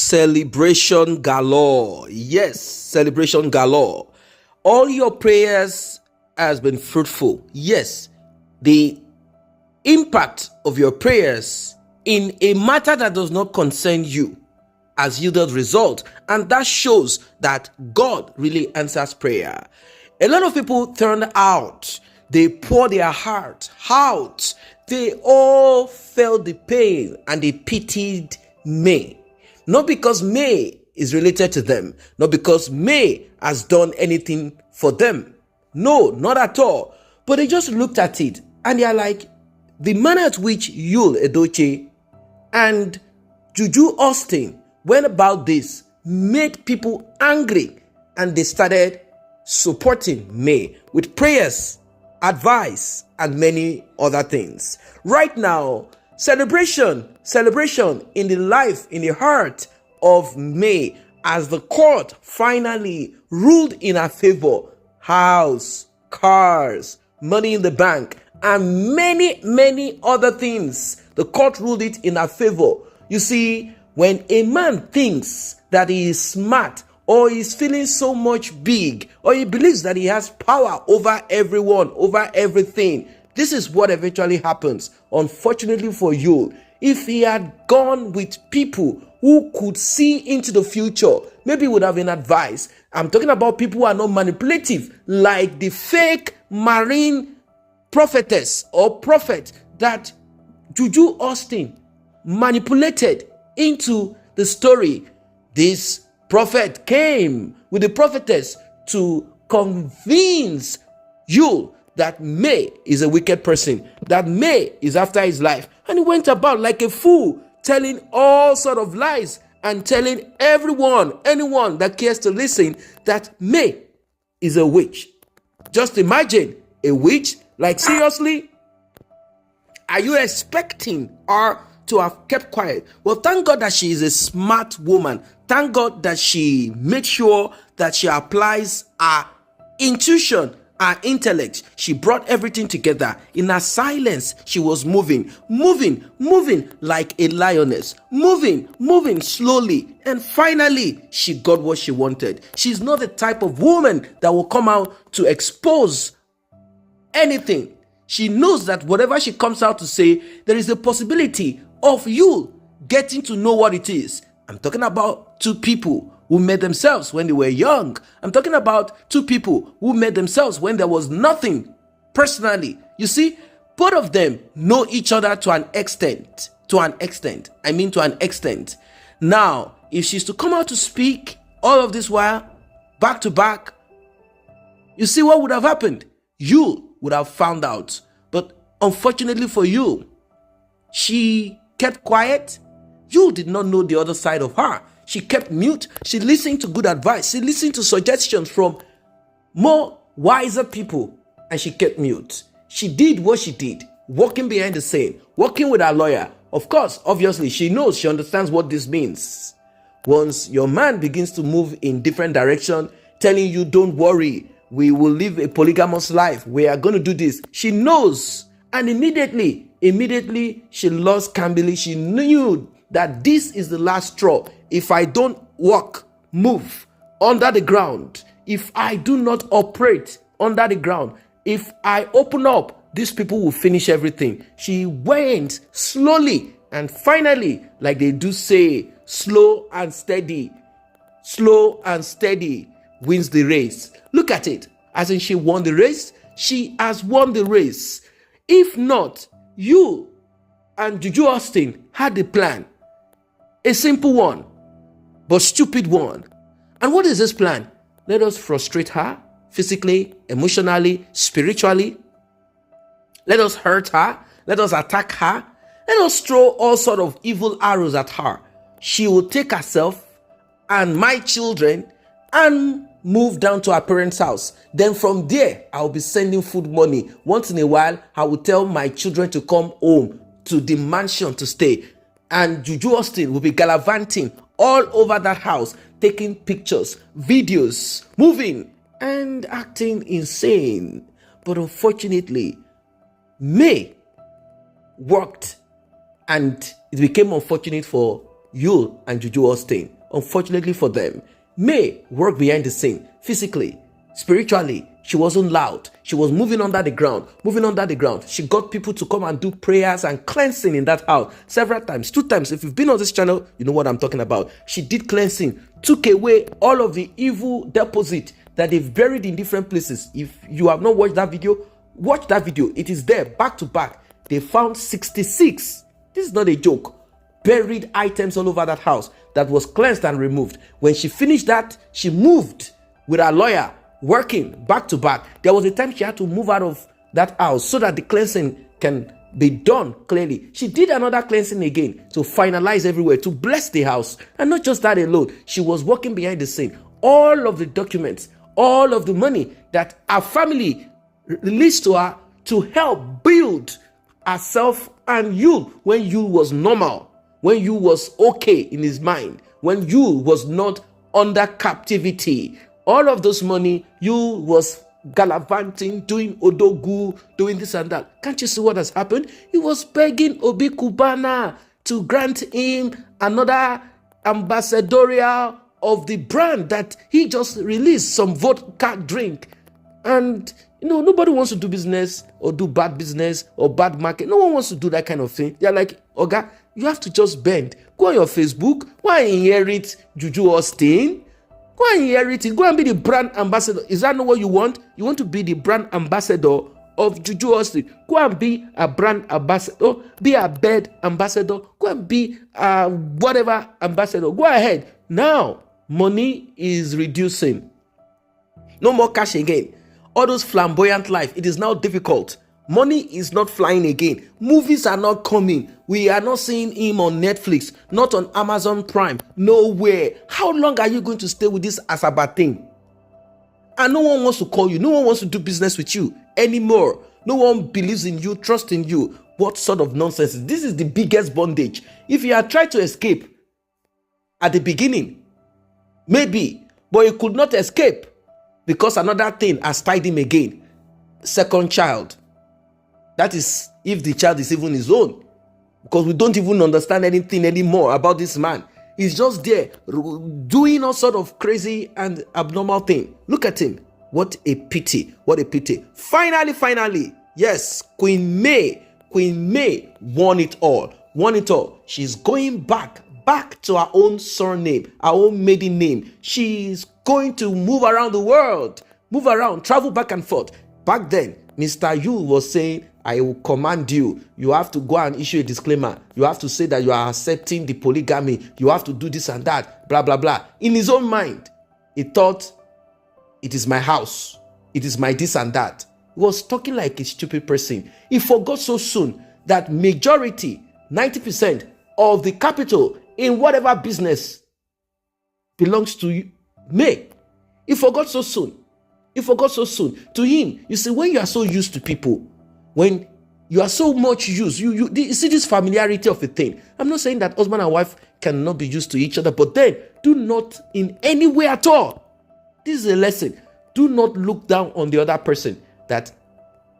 celebration galore. Yes, celebration galore. All your prayers has been fruitful. Yes, the impact of your prayers in a matter that does not concern you has yielded result, and that shows that God really answers prayer. A lot of people turned out. They poured their heart out. They all felt the pain and they pitied May. Not because May is related to them, not because May has done anything for them. No, not at all. But they just looked at it and they are like, the manner at which Edochie and Juju Austin went about this made people angry, and they started supporting May with prayers, advice, and many other things. Right now, celebration in the life, in the heart of May, as the court finally ruled in her favor. House, cars, money in the bank, and many other things. The court ruled it in her favor. You see, when a man thinks that he is smart, or he's feeling so much big, or he believes that he has power over everyone, over everything, this is what eventually happens. Unfortunately for you, if he had gone with people who could see into the future, maybe would have been advised. I'm talking about people who are not manipulative, like the fake marine prophetess or prophet that Juju Austin manipulated into the story. This prophet came with the prophetess to convince you that May is a wicked person, that May is after his life. And he went about like a fool, telling all sort of lies and telling anyone that cares to listen, that May is a witch. Just imagine a witch. Like, seriously? Are you expecting her to have kept quiet? Well, thank God that she is a smart woman. Thank God that she made sure that she applies her intuition, her intellect. She brought everything together. In her silence, she was moving like a lioness, moving slowly. And finally, she got what she wanted. She's not the type of woman that will come out to expose anything. She knows that whatever she comes out to say, there is a possibility of you getting to know what it is. I'm talking about two people who met themselves when they were young. I'm talking about two people who met themselves when there was nothing personally. You see, both of them know each other to an extent. Now, if she's to come out to speak all of this while, back to back, you see what would have happened? You would have found out. But unfortunately for you, she kept quiet. You did not know the other side of her. She kept mute. She listened to good advice. She listened to suggestions from more wiser people, and she kept mute. She did what she did, walking behind the scene, working with her lawyer. Of course, obviously, she knows, she understands what this means. Once your man begins to move in different direction, telling you, don't worry, we will live a polygamous life, we are going to do this, she knows. And immediately she lost Cambly. She knew that this is the last straw. If I don't move under the ground, if I do not operate under the ground, if I open up, these people will finish everything. She went slowly, and finally, like they do say, slow and steady wins the race. Look at it. As in, she won the race. She has won the race. If not, you and Juju Austin had a plan. A simple one, but stupid one. And what is this plan? Let us frustrate her physically, emotionally, spiritually. Let us hurt her. Let us attack her. Let us throw all sort of evil arrows at her. She will take herself and my children and move down to her parents' house. Then from there, I'll be sending food money. Once in a while, I will tell my children to come home to the mansion to stay. And Juju Austin will be gallivanting all over that house, taking pictures, videos, moving and acting insane. But unfortunately, May worked, and it became unfortunate for you and Juju Austin. unfortunately for them, May worked behind the scene, physically, spiritually. She wasn't loud. She was moving under the ground. She got people to come and do prayers and cleansing in that house several times, 2 times. If you've been on this channel, you know what I'm talking about. She did cleansing, took away all of the evil deposit that they've buried in different places. If you have not watched that video, watch that video. It is there, back to back. They found 66, this is not a joke, buried items all over that house that was cleansed and removed. When she finished that, she moved with her lawyer, working back to back. There was a time she had to move out of that house so that the cleansing can be done clearly. She did another cleansing again to finalize everywhere, to bless the house. And not just that alone, she was working behind the scene. All of the documents, all of the money that our family released to her to help build herself and you when you was normal, when you was okay in his mind, when you was not under captivity. All of those money, you was gallivanting, doing odogu, doing this and that. Can't you see what has happened? He was begging Obi Kubana to grant him another ambassadorial of the brand that he just released, some vodka drink. And nobody wants to do business or do bad business or bad market. No one wants to do that kind of thing. They're like, Oga, you have to just bend. Go on your Facebook. Go and inherit Juju Austin. Go and inherit it. Go and be the brand ambassador. Is that not what you want? You want to be the brand ambassador of Juju Austin. Go and be a brand ambassador. Be a bed ambassador. Go and be a whatever ambassador. Go ahead. Now, money is reducing. No more cash again. All those flamboyant life, it is now difficult. Money is not flying again. Movies are not coming. We are not seeing him on Netflix, not on Amazon Prime, nowhere. How long are you going to stay with this Asaba thing? And no one wants to call you. No one wants to do business with you anymore. No one believes in you, trusts in you. What sort of nonsense? This is the biggest bondage. If you had tried to escape at the beginning, maybe, but you could not escape because another thing has tied him again. Second child. That is if the child is even his own. Because we don't even understand anything anymore about this man. He's just there doing all sort of crazy and abnormal thing. Look at him. What a pity. What a pity. Finally, yes, Queen May won it all. Won it all. She's going back to her own surname, her own maiden name. She's going to move around the world. Move around, travel back and forth. Back then, Mr. Yu was saying, I will command you. You have to go and issue a disclaimer. You have to say that you are accepting the polygamy. You have to do this and that, blah, blah, blah. In his own mind, he thought, it is my house. It is my this and that. He was talking like a stupid person. He forgot so soon that majority, 90% of the capital in whatever business belongs to May. He forgot so soon. To him, you see, when you are so used to people, when you are so much used, you see this familiarity of a thing. I'm not saying that husband and wife cannot be used to each other, but then do not in any way at all. This is a lesson. Do not look down on the other person that,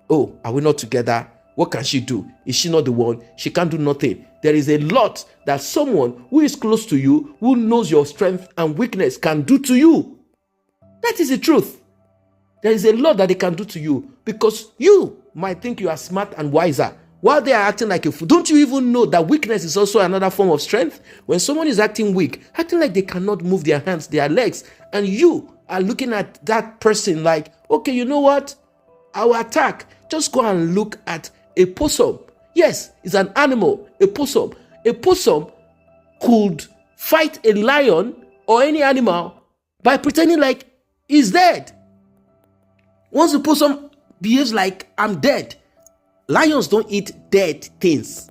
oh, are we not together? What can she do? Is she not the one? She can't do nothing. There is a lot that someone who is close to you, who knows your strength and weakness, can do to you. That is the truth. There is a lot that they can do to you because you might think you are smart and wiser while they are acting like a fool. Don't you even know that weakness is also another form of strength? When someone is acting weak, acting like they cannot move their hands, their legs, and you are looking at that person like, okay, you know what? I will attack. Just go and look at a possum. Yes, it's an animal, a possum. A possum could fight a lion or any animal by pretending like he's dead. Once the possum behaves like I'm dead, lions don't eat dead things.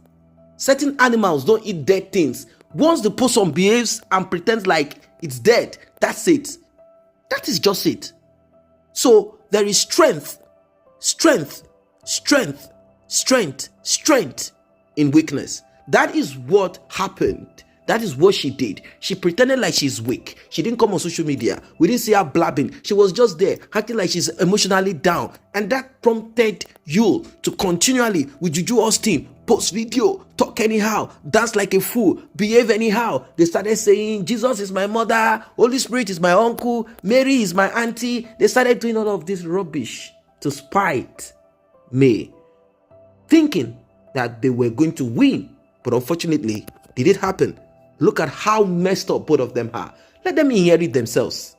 Certain animals don't eat dead things. Once the possum behaves and pretends like it's dead, that's it. That is just it. So there is strength in weakness. That is what happened That is what she did. She pretended like she's weak. She didn't come on social media. We didn't see her blabbing. She was just there, acting like she's emotionally down. And that prompted you to continually, with Juju Austin, post video, talk anyhow, dance like a fool, behave anyhow. They started saying, Jesus is my mother, Holy Spirit is my uncle, Mary is my auntie. They started doing all of this rubbish to spite me, thinking that they were going to win. But unfortunately, did it happen? Look at how messed up both of them are. Let them inherit themselves.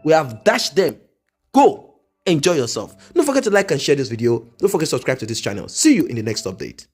We have dashed them. Go. Enjoy yourself. Don't forget to like and share this video. Don't forget to subscribe to this channel. See you in the next update.